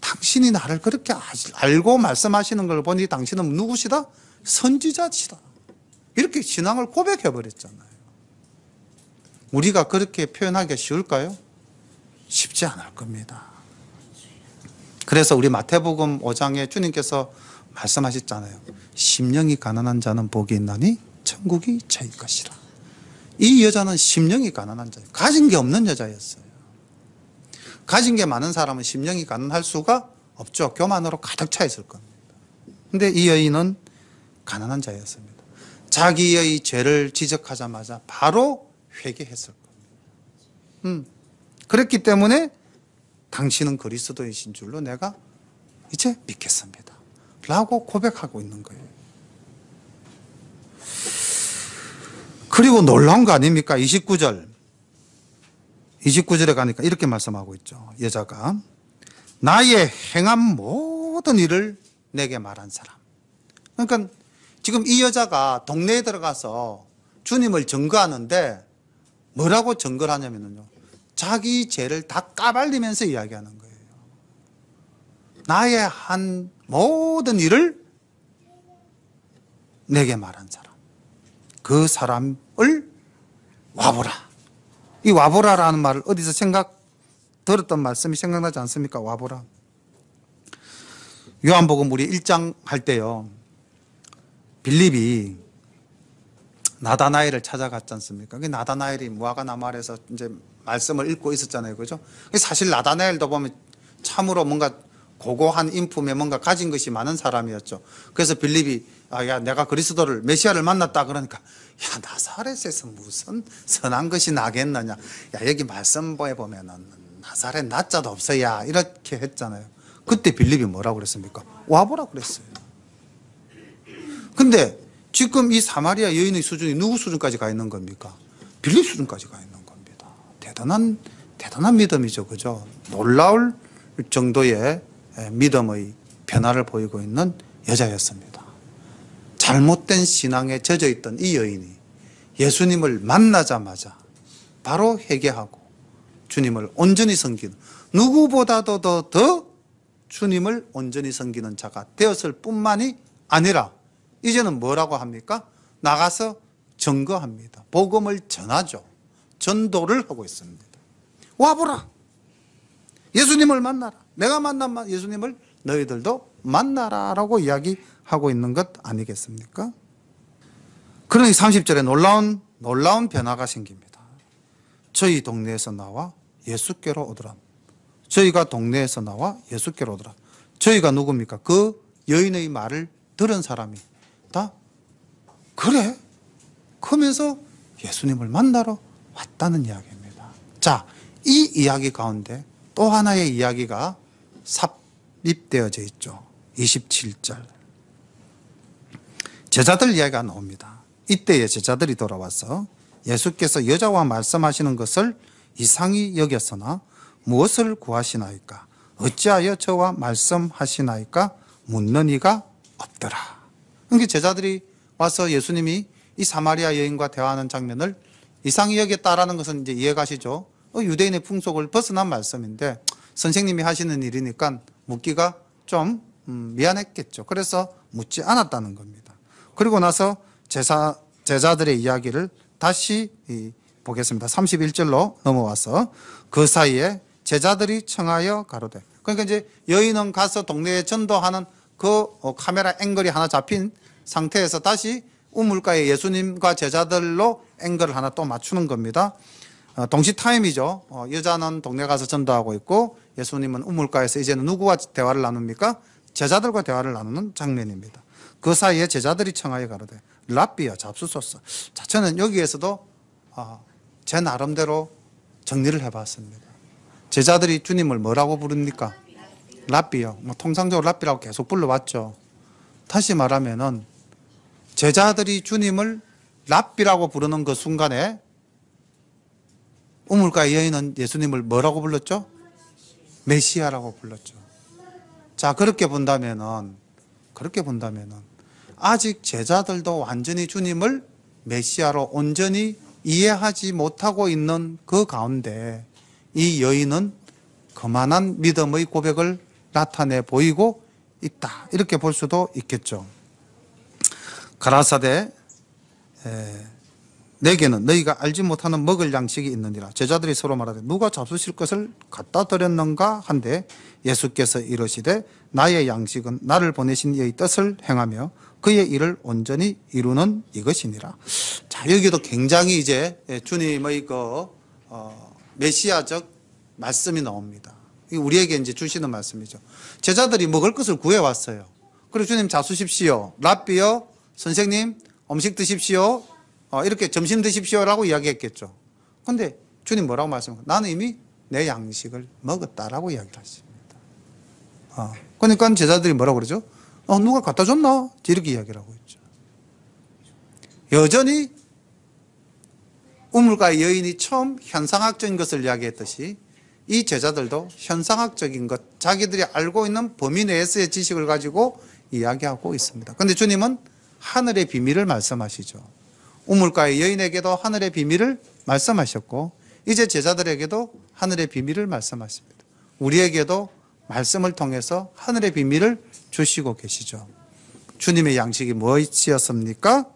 당신이 나를 그렇게 알고 말씀하시는 걸 보니 당신은 누구시다? 선지자시다. 이렇게 신앙을 고백해 버렸잖아요. 우리가 그렇게 표현하기가 쉬울까요? 쉽지 않을 겁니다. 그래서 우리 마태복음 5장에 주님께서 말씀하셨잖아요. 심령이 가난한 자는 복이 있나니 천국이 저희 것이라. 이 여자는 심령이 가난한 자예요. 가진 게 없는 여자였어요. 가진 게 많은 사람은 심령이 가난할 수가 없죠. 교만으로 가득 차 있을 겁니다. 그런데 이 여인은 가난한 자였습니다. 자기의 죄를 지적하자마자 바로 회개했을 겁니다. 그랬기 때문에 당신은 그리스도이신 줄로 내가 이제 믿겠습니다 라고 고백하고 있는 거예요. 그리고 놀라운 거 아닙니까? 29절에 가니까 이렇게 말씀하고 있죠. 여자가 나의 행한 모든 일을 내게 말한 사람. 그러니까 지금 이 여자가 동네에 들어가서 주님을 증거하는데 뭐라고 증거를 하냐면요, 자기 죄를 다 까발리면서 이야기하는 거예요. 나의 한 모든 일을 내게 말한 사람, 그 사람을 와보라. 이 와보라라는 말을 어디서 들었던 말씀이 생각나지 않습니까? 와보라. 요한복음 우리 1장 할 때요, 빌립이 나다나엘을 찾아갔지 않습니까? 그 나다나엘이 무화과나무 아래서 이제 말씀을 읽고 있었잖아요. 그죠? 사실 나다나엘도 보면 참으로 뭔가 고고한 인품에 뭔가 가진 것이 많은 사람이었죠. 그래서 빌립이 야, 내가 그리스도를 메시아를 만났다 그러니까 야, 나사렛에서 무슨 선한 것이 나겠느냐. 야, 여기 말씀보에 보면은 나사렛 나자도 없어야 이렇게 했잖아요. 그때 빌립이 뭐라고 그랬습니까? 와보라 그랬어요. 근데 지금 이 사마리아 여인의 수준이 누구 수준까지 가 있는 겁니까? 빌립 수준까지 가 있는 겁니다. 대단한 믿음이죠. 그죠? 놀라울 정도의 믿음의 변화를 보이고 있는 여자였습니다. 잘못된 신앙에 젖어 있던 이 여인이 예수님을 만나자마자 바로 회개하고 주님을 온전히 섬기는, 누구보다도 더 주님을 온전히 섬기는 자가 되었을 뿐만이 아니라 이제는 뭐라고 합니까? 나가서 증거합니다. 복음을 전하죠. 전도를 하고 있습니다. 와보라. 예수님을 만나라. 내가 만난 예수님을 너희들도 만나라라고 이야기하고 있는 것 아니겠습니까? 그러니 30절에 놀라운 변화가 생깁니다. 저희 동네에서 나와 예수께로 오더라. 저희가 동네에서 나와 예수께로 오더라. 저희가 누굽니까? 그 여인의 말을 들은 사람이 다 그래? 그러면서 예수님을 만나러 왔다는 이야기입니다. 자, 이 이야기 가운데 또 하나의 이야기가 삽입되어져 있죠. 27절. 제자들 이야기가 나옵니다. 이때에 제자들이 돌아와서 예수께서 여자와 말씀하시는 것을 이상히 여겼으나 무엇을 구하시나이까? 어찌하여 저와 말씀하시나이까? 묻는 이가 없더라. 그러니까 제자들이 와서 예수님이 이 사마리아 여인과 대화하는 장면을 이상히 여겼다라는 것은 이제 이해가시죠? 유대인의 풍속을 벗어난 말씀인데 선생님이 하시는 일이니까 묻기가 좀 미안했겠죠. 그래서 묻지 않았다는 겁니다. 그리고 나서 제자들의 이야기를 다시 보겠습니다. 31절로 넘어와서 그 사이에 제자들이 청하여 가로되, 그러니까 이제 여인은 가서 동네에 전도하는 그 카메라 앵글이 하나 잡힌 상태에서 다시 우물가에 예수님과 제자들로 앵글을 하나 또 맞추는 겁니다. 동시 타임이죠. 여자는 동네 가서 전도하고 있고 예수님은 우물가에서 이제는 누구와 대화를 나눕니까? 제자들과 대화를 나누는 장면입니다. 그 사이에 제자들이 청하여 가로되 랍비여 잡수소서. 자, 저는 여기에서도 제 나름대로 정리를 해봤습니다. 제자들이 주님을 뭐라고 부릅니까? 랍비요. 통상적으로 랍비라고 계속 불러왔죠. 다시 말하면은 제자들이 주님을 랍비라고 부르는 그 순간에 우물가의 여인은 예수님을 뭐라고 불렀죠? 메시아라고 불렀죠. 자, 그렇게 본다면은 아직 제자들도 완전히 주님을 메시아로 온전히 이해하지 못하고 있는 그 가운데 이 여인은 그만한 믿음의 고백을 나타내 보이고 있다. 이렇게 볼 수도 있겠죠. 가라사대 내게는 너희가 알지 못하는 먹을 양식이 있느니라. 제자들이 서로 말하되 누가 잡수실 것을 갖다 드렸는가 한데 예수께서 이르시되 나의 양식은 나를 보내신 이의 뜻을 행하며 그의 일을 온전히 이루는 이것이니라. 자, 여기도 굉장히 이제 주님의 그 메시아적 말씀이 나옵니다. 우리에게 이제 주시는 말씀이죠. 제자들이 먹을 것을 구해왔어요. 그리고 주님 잡수십시오. 랍비요, 선생님 음식 드십시오. 이렇게 점심 드십시오라고 이야기했겠죠. 근데 주님 뭐라고 말씀하세요? 나는 이미 내 양식을 먹었다라고 이야기를 하십니다. 그러니까 제자들이 뭐라고 그러죠? 누가 갖다 줬나? 이렇게 이야기를 하고 있죠. 여전히 우물가의 여인이 처음 현상학적인 것을 이야기했듯이 이 제자들도 현상학적인 것, 자기들이 알고 있는 범위 내에서의 지식을 가지고 이야기하고 있습니다. 그런데 주님은 하늘의 비밀을 말씀하시죠. 우물가의 여인에게도 하늘의 비밀을 말씀하셨고 이제 제자들에게도 하늘의 비밀을 말씀하십니다. 우리에게도 말씀을 통해서 하늘의 비밀을 주시고 계시죠. 주님의 양식이 무엇이었습니까?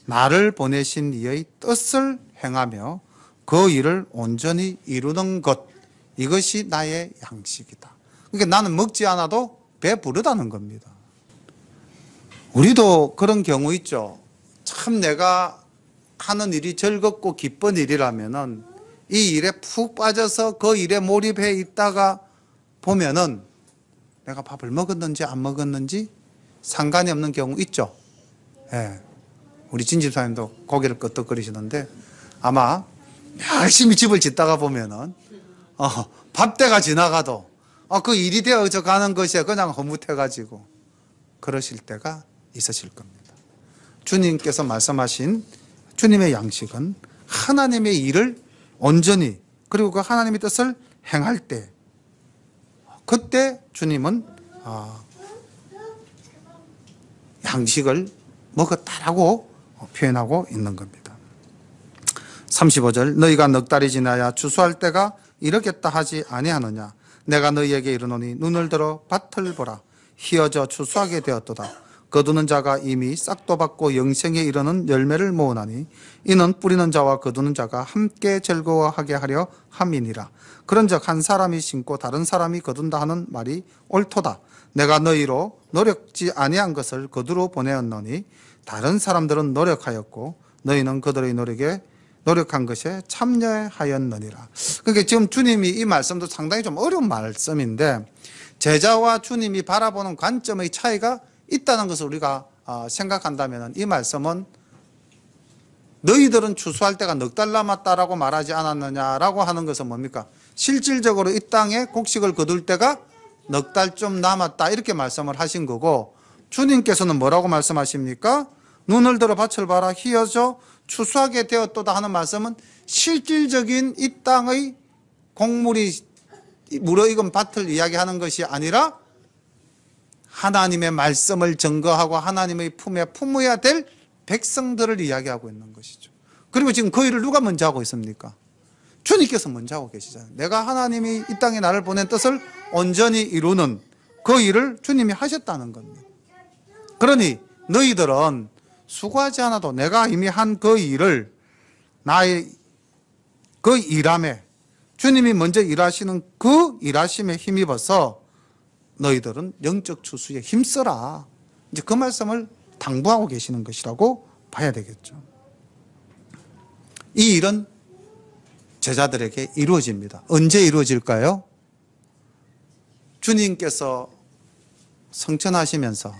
나를 보내신 이의 뜻을 행하며 그 일을 온전히 이루는 것, 이것이 나의 양식이다. 그러니까 나는 먹지 않아도 배부르다는 겁니다. 우리도 그런 경우 있죠. 참 내가 하는 일이 즐겁고 기쁜 일이라면은 이 일에 푹 빠져서 그 일에 몰입해 있다가 보면은 내가 밥을 먹었는지 안 먹었는지 상관이 없는 경우 있죠. 예. 우리 진집사님도 고개를 끄덕거리시는데 아마 열심히 집을 짓다가 보면은 밥때가 지나가도 그 일이 되어져 가는 것이 그냥 허무해가지고 그러실 때가 있으실 겁니다. 주님께서 말씀하신 주님의 양식은 하나님의 일을 온전히 그리고 그 하나님의 뜻을 행할 때 그때 주님은 양식을 먹었다라고 표현하고 있는 겁니다. 35절 너희가 넉 달이 지나야 추수할 때가 이르겠다 하지 아니하느냐 내가 너희에게 이르노니 눈을 들어 밭을 보라. 휘어져 추수하게 되었도다. 거두는 자가 이미 싹도 받고 영생에 이르는 열매를 모으나니 이는 뿌리는 자와 거두는 자가 함께 즐거워하게 하려 함이니라. 그런즉 한 사람이 심고 다른 사람이 거둔다 하는 말이 옳도다. 내가 너희로 노력지 아니한 것을 거두러 보내었노니 다른 사람들은 노력하였고 너희는 그들의 노력한 것에 참여하였느니라. 그러니까 지금 주님이 이 말씀도 상당히 좀 어려운 말씀인데 제자와 주님이 바라보는 관점의 차이가 있다는 것을 우리가 생각한다면 이 말씀은 너희들은 추수할 때가 넉 달 남았다라고 말하지 않았느냐라고 하는 것은 뭡니까? 실질적으로 이 땅에 곡식을 거둘 때가 넉 달 좀 남았다 이렇게 말씀을 하신 거고 주님께서는 뭐라고 말씀하십니까? 눈을 들어 밭을 봐라 휘어져 추수하게 되었도다 하는 말씀은 실질적인 이 땅의 곡물이 무르익은 밭을 이야기하는 것이 아니라 하나님의 말씀을 증거하고 하나님의 품에 품어야 될 백성들을 이야기하고 있는 것이죠. 그리고 지금 그 일을 누가 먼저 하고 있습니까? 주님께서 먼저 하고 계시잖아요. 내가 하나님이 이 땅에 나를 보낸 뜻을 온전히 이루는 그 일을 주님이 하셨다는 겁니다. 그러니 너희들은 수고하지 않아도 내가 이미 한 그 일을 나의 그 일함에 주님이 먼저 일하시는 그 일하심에 힘입어서 너희들은 영적 추수에 힘써라. 이제 그 말씀을 당부하고 계시는 것이라고 봐야 되겠죠. 이 일은 제자들에게 이루어집니다. 언제 이루어질까요? 주님께서 성천하시면서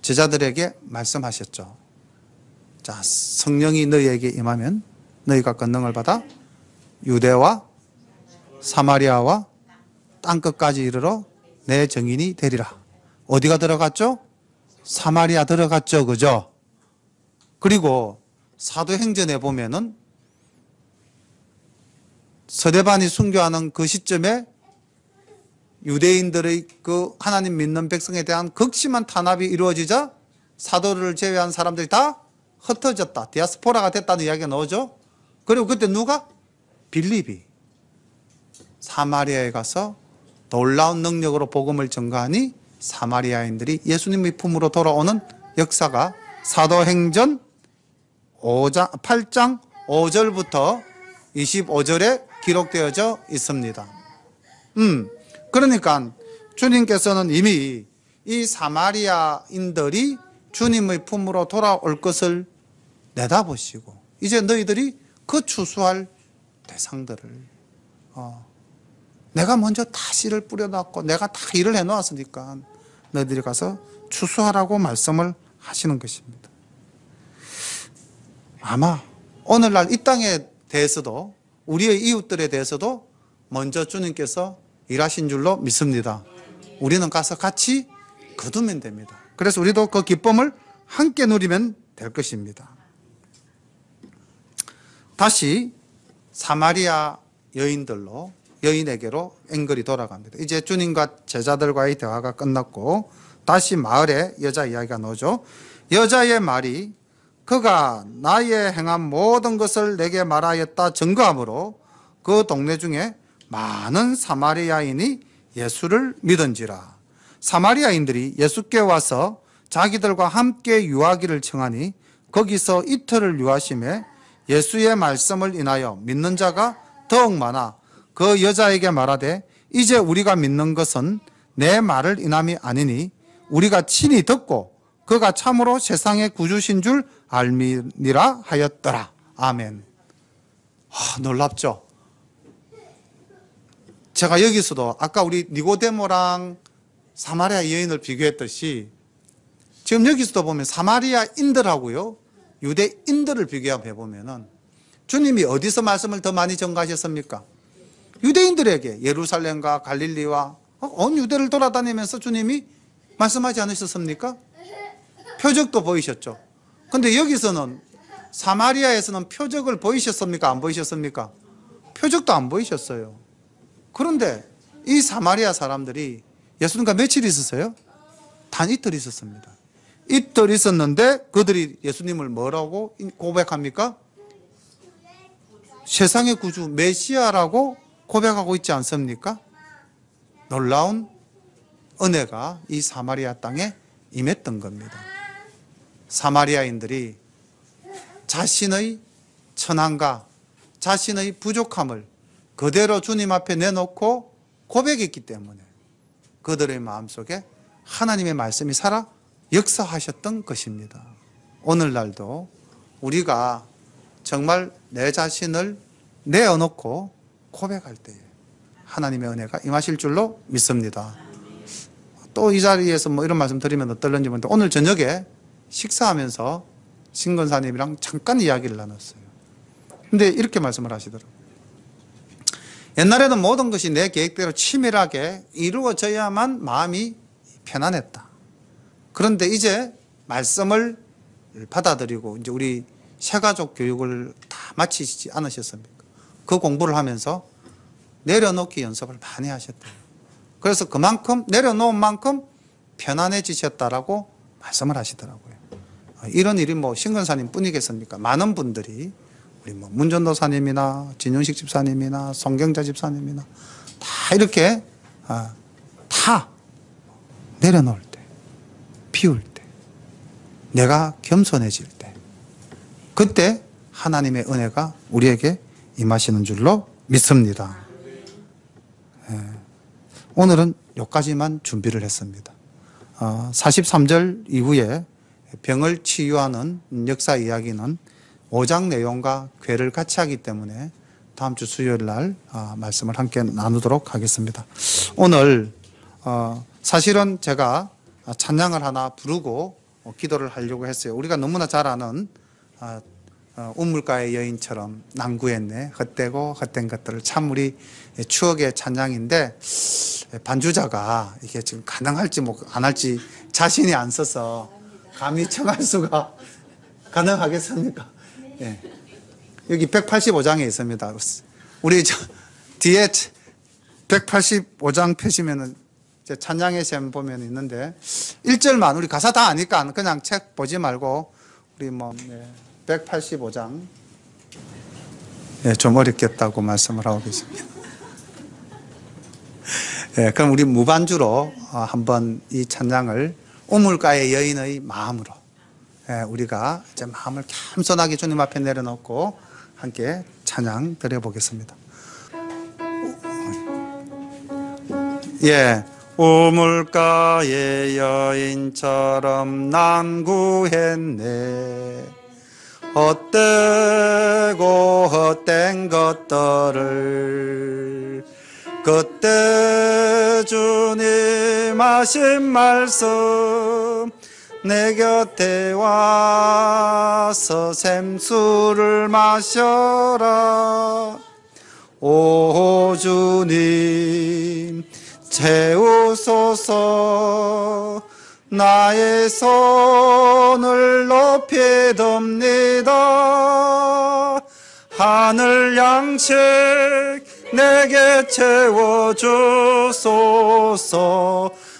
제자들에게 말씀하셨죠. 자, 성령이 너희에게 임하면 너희가 권능을 받아 유대와 사마리아와 땅끝까지 이르러 내 증인이 되리라. 어디가 들어갔죠? 사마리아 들어갔죠. 그죠? 그리고 사도행전에 보면은 서대반이 순교하는 그 시점에 유대인들의 그 하나님 믿는 백성에 대한 극심한 탄압이 이루어지자 사도를 제외한 사람들이 다 흩어졌다. 디아스포라가 됐다는 이야기가 나오죠. 그리고 그때 누가? 빌립이 사마리아에 가서 놀라운 능력으로 복음을 전가하니 사마리아인들이 예수님의 품으로 돌아오는 역사가 사도행전 8장 5절부터 25절에 기록되어져 있습니다. 그러니까 주님께서는 이미 이 사마리아인들이 주님의 품으로 돌아올 것을 내다보시고 이제 너희들이 그 추수할 대상들을 내가 먼저 다 씨를 뿌려놨고 내가 다 일을 해놓았으니까 너희들이 가서 추수하라고 말씀을 하시는 것입니다. 아마 오늘날 이 땅에 대해서도 우리의 이웃들에 대해서도 먼저 주님께서 일하신 줄로 믿습니다. 우리는 가서 같이 거두면 됩니다. 그래서 우리도 그 기쁨을 함께 누리면 될 것입니다. 다시 사마리아 여인에게로 앵글이 돌아갑니다. 이제 주님과 제자들과의 대화가 끝났고 다시 마을에 여자 이야기가 나오죠. 여자의 말이 그가 나의 행한 모든 것을 내게 말하였다 증거하므로 그 동네 중에 많은 사마리아인이 예수를 믿은지라. 사마리아인들이 예수께 와서 자기들과 함께 유하기를 청하니 거기서 이틀을 유하심에 예수의 말씀을 인하여 믿는 자가 더욱 많아 그 여자에게 말하되 이제 우리가 믿는 것은 내 말을 인함이 아니니 우리가 친히 듣고 그가 참으로 세상의 구주신 줄 알미니라 하였더라. 아멘. 놀랍죠? 제가 여기서도 아까 우리 니고데모랑 사마리아 여인을 비교했듯이 지금 여기서도 보면 사마리아인들하고요 유대인들을 비교해 보면은 주님이 어디서 말씀을 더 많이 전가하셨습니까? 유대인들에게 예루살렘과 갈릴리와 온 유대를 돌아다니면서 주님이 말씀하지 않으셨습니까? 표적도 보이셨죠. 근데 여기서는 사마리아에서는 표적을 보이셨습니까? 안 보이셨습니까? 표적도 안 보이셨어요. 그런데 이 사마리아 사람들이 예수님과 며칠 있었어요? 단 이틀 있었습니다. 이틀 있었는데 그들이 예수님을 뭐라고 고백합니까? 세상의 구주 메시아라고 고백하고 있지 않습니까? 놀라운 은혜가 이 사마리아 땅에 임했던 겁니다. 사마리아인들이 자신의 천한과 자신의 부족함을 그대로 주님 앞에 내놓고 고백했기 때문에 그들의 마음속에 하나님의 말씀이 살아 역사하셨던 것입니다. 오늘날도 우리가 정말 내 자신을 내어놓고 고백할 때에 하나님의 은혜가 임하실 줄로 믿습니다. 또 이 자리에서 이런 말씀 드리면 어떨런지 모르는데 오늘 저녁에 식사하면서 신건사님이랑 잠깐 이야기를 나눴어요. 근데 이렇게 말씀을 하시더라고요. 옛날에는 모든 것이 내 계획대로 치밀하게 이루어져야만 마음이 편안했다. 그런데 이제 말씀을 받아들이고 이제 우리 새가족 교육을 다 마치지 않으셨습니까? 그 공부를 하면서 내려놓기 연습을 많이 하셨대요. 그래서 그만큼 내려놓은 만큼 편안해지셨다라고 말씀을 하시더라고요. 이런 일이 신건사님 뿐이겠습니까? 많은 분들이 우리 문전도사님이나 진윤식 집사님이나 송경자 집사님이나 다 이렇게 다 내려놓을 때, 비울 때, 내가 겸손해질 때, 그때 하나님의 은혜가 우리에게 임하시는 줄로 믿습니다. 오늘은 여기까지만 준비를 했습니다. 43절 이후에 병을 치유하는 역사 이야기는 5장 내용과 궤를 같이 하기 때문에 다음 주 수요일 날 말씀을 함께 나누도록 하겠습니다. 오늘 사실은 제가 찬양을 하나 부르고 기도를 하려고 했어요. 우리가 너무나 잘 아는 우물가의 여인처럼 난구했네 헛되고 헛된 것들을, 참 우리 추억의 찬양인데 반주자가 이게 지금 가능할지 안 할지 자신이 안 써서 감히 청할 수가 가능하겠습니까? 예. 여기 185장에 있습니다. 우리 뒤에 185장 펴시면은 찬양의 셈 보면 있는데 1절만, 우리 가사 다 아니까 그냥 책 보지 말고 우리 185장 좀 어렵겠다고 말씀을 하고 계십니다. 그럼 우리 무반주로 한번 이 찬양을 우물가의 여인의 마음으로 우리가 이제 마음을 겸손하게 주님 앞에 내려놓고 함께 찬양 드려보겠습니다. 우물가의 여인처럼 난구했네 헛되고 헛된 것들을, 그때 주님 하신 말씀 내 곁에 와서 샘수를 마셔라. 오 주님 채우소서. 나의 손을 높이 듭니다. 하늘 양식 내게 채워주소서.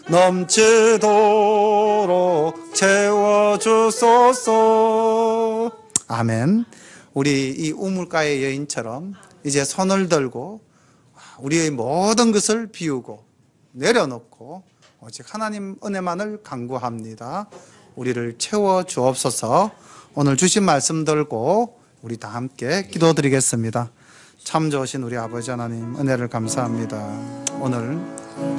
넘치도록 채워주소서. 아멘. 우리 이 우물가의 여인처럼 이제 손을 들고 우리의 모든 것을 비우고 내려놓고 오직 하나님 은혜만을 간구합니다. 우리를 채워주옵소서. 오늘 주신 말씀 들고 우리 다 함께 기도드리겠습니다. 참 좋으신 우리 아버지 하나님, 은혜를 감사합니다. 오늘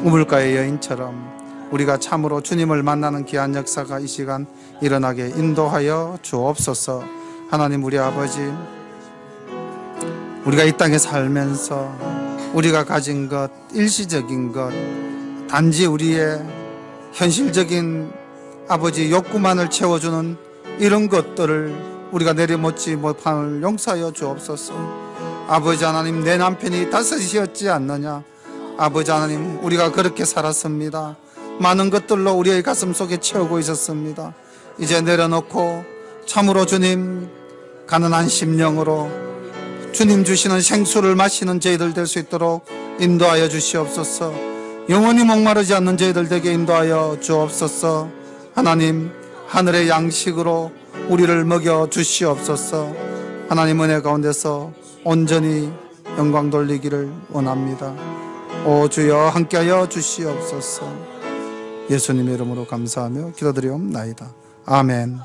우물가의 여인처럼 우리가 참으로 주님을 만나는 귀한 역사가 이 시간 일어나게 인도하여 주옵소서. 하나님, 우리 아버지, 우리가 이 땅에 살면서 우리가 가진 것, 일시적인 것, 단지 우리의 현실적인 아버지 욕구만을 채워주는 이런 것들을 우리가 내려놓지 못함을 용서하여 주옵소서. 아버지 하나님, 내 남편이 다섯이었지 않느냐. 아버지 하나님, 우리가 그렇게 살았습니다. 많은 것들로 우리의 가슴 속에 채우고 있었습니다. 이제 내려놓고 참으로 주님 가난한 심령으로 주님 주시는 생수를 마시는 저희들 될 수 있도록 인도하여 주시옵소서. 영원히 목마르지 않는 저희들 되게 인도하여 주옵소서. 하나님, 하늘의 양식으로 우리를 먹여 주시옵소서. 하나님, 은혜 가운데서 온전히 영광 돌리기를 원합니다. 오 주여 함께하여 주시옵소서. 예수님의 이름으로 감사하며 기도드리옵나이다. 아멘.